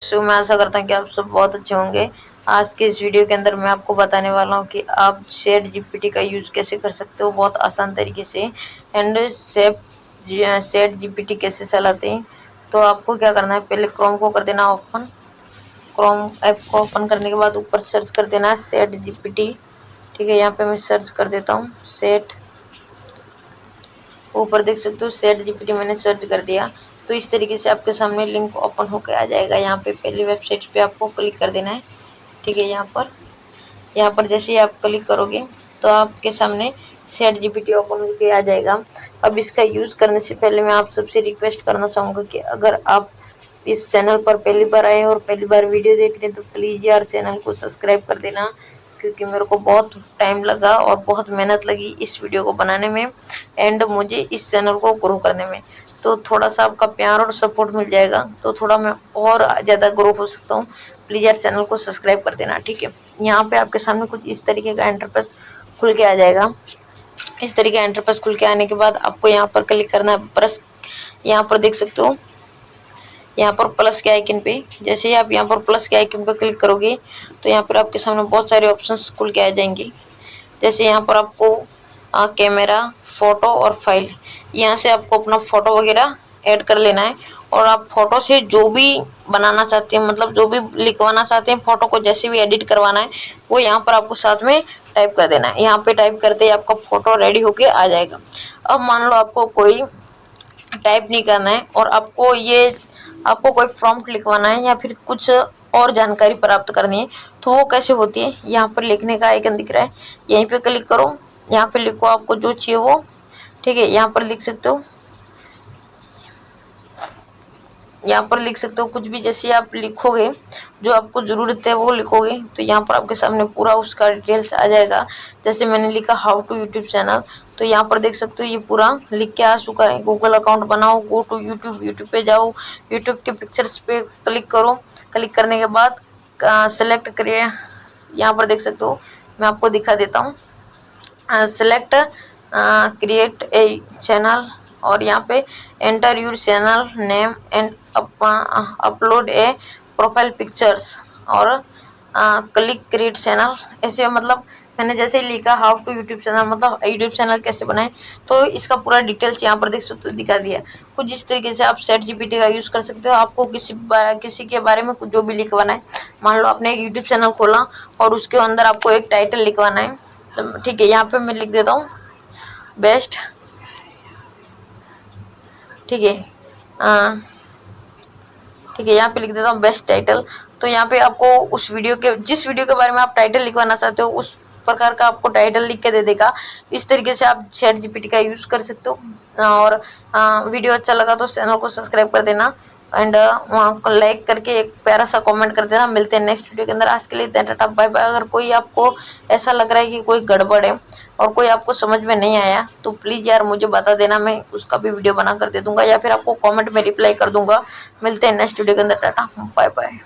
सो मैं आशा करता हूँ कि आप सब बहुत अच्छे होंगे। आज के इस वीडियो के अंदर मैं आपको बताने वाला हूँ कि आप चैट जीपीटी का यूज़ कैसे कर सकते हो बहुत आसान तरीके से, एंड चैट जीपीटी कैसे चलाते हैं। तो आपको क्या करना है, पहले क्रोम को कर देना ओपन। क्रोम ऐप को ओपन करने के बाद ऊपर सर्च कर देना है चैट जीपीटी। ठीक है, यहाँ पे मैं सर्च कर देता हूँ चैट। ऊपर देख सकते हो चैट जीपीटी मैंने सर्च कर दिया। तो इस तरीके से आपके सामने लिंक ओपन होकर आ जाएगा। यहाँ पे पहली वेबसाइट पे आपको क्लिक कर देना है। ठीक है, यहाँ पर जैसे ही आप क्लिक करोगे तो आपके सामने चैट जीपीटी ओपन होकर आ जाएगा। अब इसका यूज़ करने से पहले मैं आप सबसे रिक्वेस्ट करना चाहूँगा कि अगर आप इस चैनल पर पहली बार आए और पहली बार वीडियो देख रहे हैं तो प्लीज़ यार चैनल को सब्सक्राइब कर देना, क्योंकि मेरे को बहुत टाइम लगा और बहुत मेहनत लगी इस वीडियो को बनाने में एंड मुझे इस चैनल को ग्रो करने में। तो थोड़ा सा आपका प्यार और सपोर्ट मिल जाएगा तो थोड़ा मैं और ज़्यादा ग्रो हो सकता हूँ। प्लीज़ यार चैनल को सब्सक्राइब कर देना। ठीक है, यहाँ पे आपके सामने कुछ इस तरीके का इंटरफेस खुल के आ जाएगा। इस तरीके का इंटरफेस खुल के आने के बाद आपको यहाँ पर क्लिक करना है प्लस। यहाँ पर देख सकते हो, यहाँ पर प्लस के आइकन पे जैसे ही आप यहाँ पर प्लस के आइकन पे क्लिक करोगे तो यहाँ पर आपके सामने बहुत सारे ऑप्शंस खुल के आ जाएंगे। जैसे यहाँ पर आपको कैमरा, फोटो और फाइल, यहाँ से आपको अपना फोटो वगैरह ऐड कर लेना है। और आप फोटो से जो भी बनाना चाहते हैं, मतलब जो भी लिखवाना चाहते हैं, फोटो को जैसे भी एडिट करवाना है वो यहाँ पर आपको साथ में टाइप कर देना है। यहाँ पे टाइप करते ही आपका फोटो रेडी होके आ जाएगा। अब मान लो आपको कोई टाइप नहीं करना है और आपको कोई प्रॉम्प्ट लिखवाना है या फिर कुछ और जानकारी प्राप्त करनी है, तो वो कैसे होती है। यहाँ पर लिखने का आइकन दिख रहा है, यहीं पे क्लिक करो, यहाँ पे लिखो आपको जो चाहिए वो। ठीक है, यहाँ पर लिख सकते हो, यहाँ पर लिख सकते हो कुछ भी। जैसे आप लिखोगे जो आपको ज़रूरत है वो लिखोगे तो यहाँ पर आपके सामने पूरा उसका डिटेल्स आ जाएगा। जैसे मैंने लिखा हाउ टू यूट्यूब चैनल, तो यहाँ पर देख सकते हो ये पूरा लिख के आ चुका है। गूगल अकाउंट बनाओ, गो टू यूट्यूब, यूट्यूब पे जाओ, यूट्यूब के पिक्चर्स पे क्लिक करो। क्लिक करने के बाद सेलेक्ट करिए, यहाँ पर देख सकते हो, मैं आपको दिखा देता हूँ। सेलेक्ट क्रिएट ए चैनल और यहाँ पे enter your channel name and upload A profile pictures और क्लिक क्रिएट चैनल। ऐसे मतलब मैंने जैसे ही लिखा हाउ टू यूट्यूब चैनल, मतलब यूट्यूब चैनल कैसे बनाए, तो इसका पूरा डिटेल्स यहाँ पर देख सकते हो दिखा दिया। कुछ इस तरीके से आप चैट जीपीटी का यूज़ कर सकते हो। आपको किसी के बारे में कुछ जो भी लिखवाना है, मान लो आपने एक यूट्यूब चैनल खोला और उसके अंदर आपको एक टाइटल लिखवाना है, तो ठीक है यहाँ पे मैं लिख देता हूँ बेस्ट। ठीक है, ठीक है, यहाँ पे लिख देता हूँ बेस्ट टाइटल। तो यहाँ पे आपको उस वीडियो के, जिस वीडियो के बारे में आप टाइटल लिखवाना चाहते हो उस प्रकार का आपको टाइटल लिख के दे देगा। इस तरीके से आप चैट जीपीटी का यूज़ कर सकते हो। और वीडियो अच्छा लगा तो चैनल को सब्सक्राइब कर देना एंड लाइक करके एक प्यारा सा कमेंट कर देना। मिलते हैं नेक्स्ट वीडियो के अंदर। आज के लिए टाटा बाय बाय। अगर कोई आपको ऐसा लग रहा है कि कोई गड़बड़ है और कोई आपको समझ में नहीं आया तो प्लीज़ यार मुझे बता देना, मैं उसका भी वीडियो बना कर दे दूंगा या फिर आपको कमेंट में रिप्लाई कर दूंगा। मिलते हैं नेक्स्ट वीडियो के अंदर। Tata bye bye.